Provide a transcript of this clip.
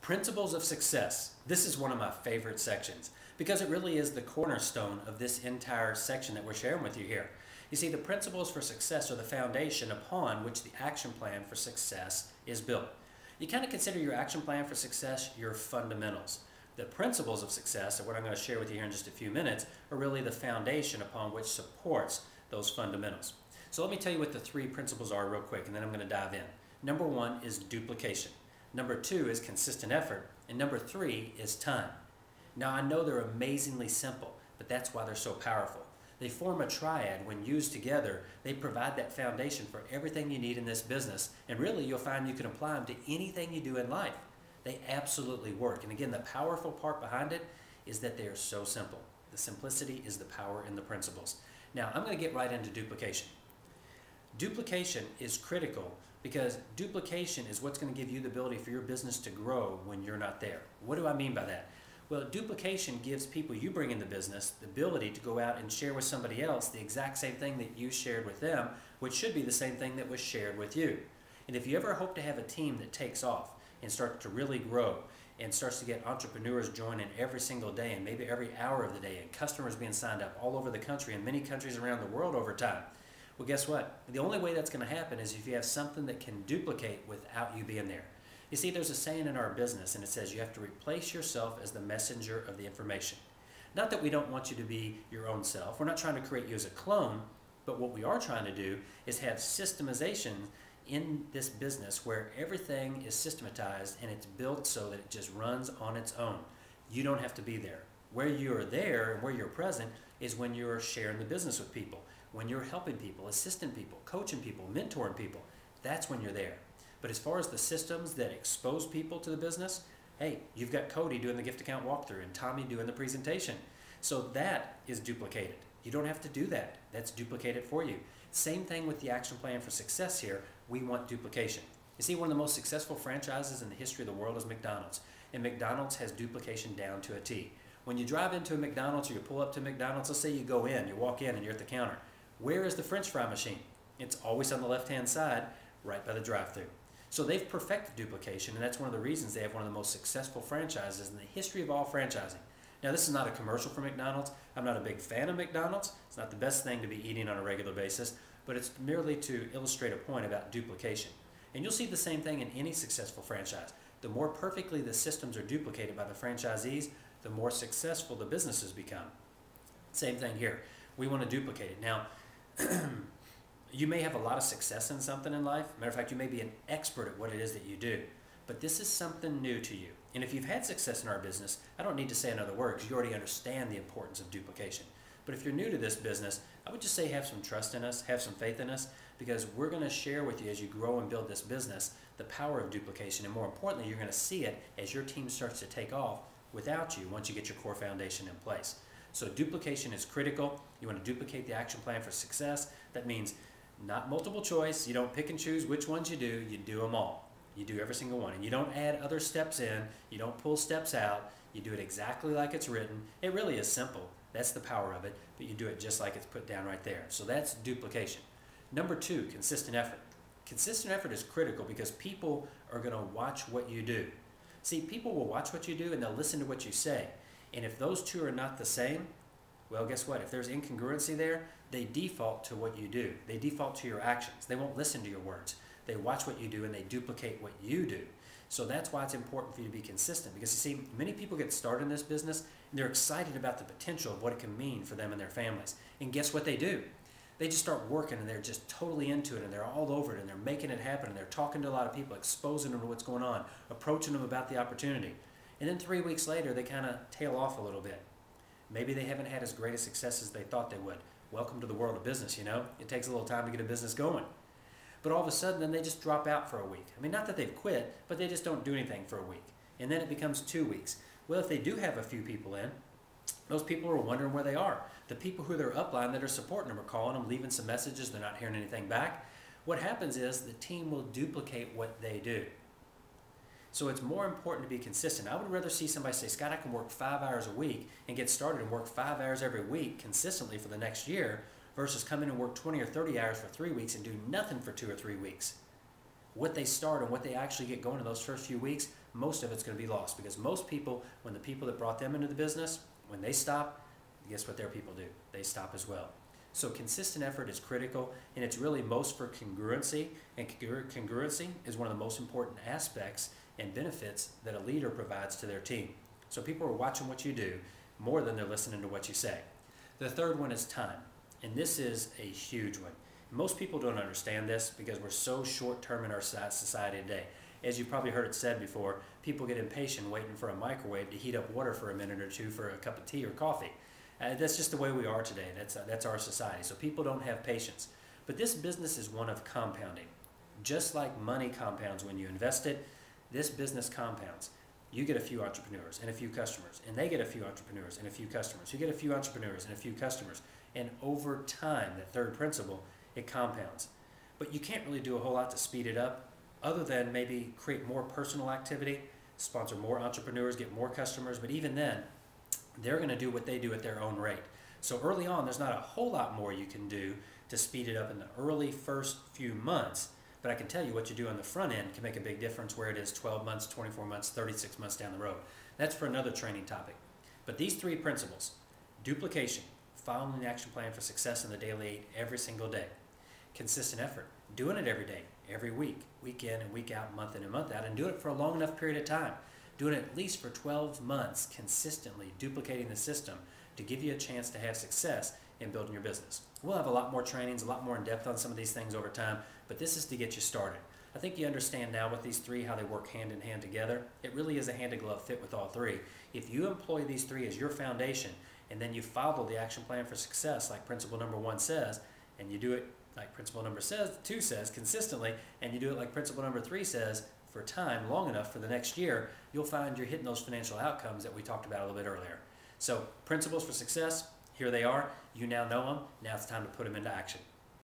Principles of success. This is one of my favorite sections because it really is the cornerstone of this entire section that we're sharing with you here. You see, the principles for success are the foundation upon which the action plan for success is built. You kind of consider your action plan for success your fundamentals. The principles of success, and what I'm going to share with you here in just a few minutes, are really the foundation upon which supports those fundamentals. So let me tell you what the three principles are real quick, and then I'm going to dive in. Number one is duplication. Number two is consistent effort. And number three is time. Now I know they're amazingly simple, but that's why they're so powerful. They form a triad. When used together, they provide that foundation for everything you need in this business. And really, you'll find you can apply them to anything you do in life. They absolutely work. And again, the powerful part behind it is that they are so simple. The simplicity is the power in the principles. Now, I'm going to get right into duplication. Duplication is critical because duplication is what's going to give you the ability for your business to grow when you're not there. What do I mean by that? Well, duplication gives people you bring in the business the ability to go out and share with somebody else the exact same thing that you shared with them, which should be the same thing that was shared with you. And if you ever hope to have a team that takes off and starts to really grow and starts to get entrepreneurs joining every single day and maybe every hour of the day and customers being signed up all over the country and many countries around the world over time, well, guess what? The only way that's going to happen is if you have something that can duplicate without you being there. You see, there's a saying in our business, and it says you have to replace yourself as the messenger of the information. Not that we don't want you to be your own self. We're not trying to create you as a clone, but what we are trying to do is have systemization in this business where everything is systematized and it's built so that it just runs on its own. You don't have to be there. Where you're there and where you're present is when you're sharing the business with people, when you're helping people, assisting people, coaching people, mentoring people. That's when you're there. But as far as the systems that expose people to the business, hey, you've got Cody doing the gift account walkthrough and Tommy doing the presentation. So that is duplicated. You don't have to do that. That's duplicated for you. Same thing with the action plan for success here. We want duplication. You see, one of the most successful franchises in the history of the world is McDonald's. And McDonald's has duplication down to a T. When you drive into a McDonald's or you pull up to McDonald's, let's say you go in, you walk in and you're at the counter. Where is the French fry machine? It's always on the left-hand side, right by the drive-thru. So they've perfected duplication, and that's one of the reasons they have one of the most successful franchises in the history of all franchising. Now, this is not a commercial for McDonald's. I'm not a big fan of McDonald's. It's not the best thing to be eating on a regular basis, but it's merely to illustrate a point about duplication. And you'll see the same thing in any successful franchise. The more perfectly the systems are duplicated by the franchisees, the more successful the businesses become. Same thing here. We want to duplicate it. Now, you may have a lot of success in something in life. Matter of fact, you may be an expert at what it is that you do. But this is something new to you. And if you've had success in our business, I don't need to say another word because you already understand the importance of duplication. But if you're new to this business, I would just say have some trust in us, have some faith in us, because we're going to share with you as you grow and build this business the power of duplication. And more importantly, you're going to see it as your team starts to take off without you once you get your core foundation in place. So duplication is critical. You want to duplicate the action plan for success. That means not multiple choice. You don't pick and choose which ones you do them all. You do every single one. And you don't add other steps in. You don't pull steps out. You do it exactly like it's written. It really is simple. That's the power of it. But you do it just like it's put down right there. So that's duplication. Number two, consistent effort. Consistent effort is critical because people are going to watch what you do. See, people will watch what you do and they'll listen to what you say. And if those two are not the same, well, guess what? If there's incongruency there, they default to what you do. They default to your actions. They won't listen to your words. They watch what you do and they duplicate what you do. So that's why it's important for you to be consistent, because you see, many people get started in this business and they're excited about the potential of what it can mean for them and their families. And guess what they do? They just start working and they're just totally into it and they're all over it and they're making it happen and they're talking to a lot of people, exposing them to what's going on, approaching them about the opportunity. And then 3 weeks later, they kind of tail off a little bit. Maybe they haven't had as great a success as they thought they would. Welcome to the world of business, you know? It takes a little time to get a business going. But all of a sudden, then they just drop out for a week. I mean, not that they've quit, but they just don't do anything for a week. And then it becomes 2 weeks. Well, if they do have a few people in, those people are wondering where they are. The people who they're upline that are supporting them are calling them, leaving some messages, they're not hearing anything back. What happens is the team will duplicate what they do. So it's more important to be consistent. I would rather see somebody say, Scott, I can work 5 hours a week and get started and work 5 hours every week consistently for the next year versus come in and work 20 or 30 hours for 3 weeks and do nothing for 2 or 3 weeks. What they start and what they actually get going in those first few weeks most of it's going to be lost, because most people, when the people that brought them into the business, when they stop, guess what their people do? They stop as well. So consistent effort is critical, and it's really most for congruency, and congruency is one of the most important aspects and benefits that a leader provides to their team. So people are watching what you do more than they're listening to what you say. The third one is time, and this is a huge one. Most people don't understand this because we're so short-term in our society today. As you've probably heard it said before, people get impatient waiting for a microwave to heat up water for a minute or two for a cup of tea or coffee. That's just the way we are today. That's our society. So people don't have patience. But this business is one of compounding. Just like money compounds when you invest it, this business compounds. You get a few entrepreneurs and a few customers, and they get a few entrepreneurs and a few customers. You get a few entrepreneurs and a few customers. And over time, that third principle, it compounds. But you can't really do a whole lot to speed it up other than maybe create more personal activity, sponsor more entrepreneurs, get more customers. But even then, they're going to do what they do at their own rate. So early on, there's not a whole lot more you can do to speed it up in the early first few months. But I can tell you what you do on the front end can make a big difference where it is 12 months, 24 months, 36 months down the road. That's for another training topic. But these three principles: duplication, following the action plan for success in the daily 8 every single day; consistent effort, doing it every day, every week, week in and week out, month in and month out, and do it for a long enough period of time. Doing it at least for 12 months, consistently duplicating the system to give you a chance to have success in building your business. We'll have a lot more trainings, a lot more in depth on some of these things over time, but this is to get you started. I think you understand now with these three how they work hand in hand together. It really is a hand-in-glove fit with all three. If you employ these three as your foundation, and then you follow the action plan for success like principle number 1 says, and you do it like principle number 2 says consistently, and you do it like principle number 3 says for time long enough for the next year, you'll find you're hitting those financial outcomes that we talked about a little bit earlier. So principles for success, here they are. You now know them. Now it's time to put them into action.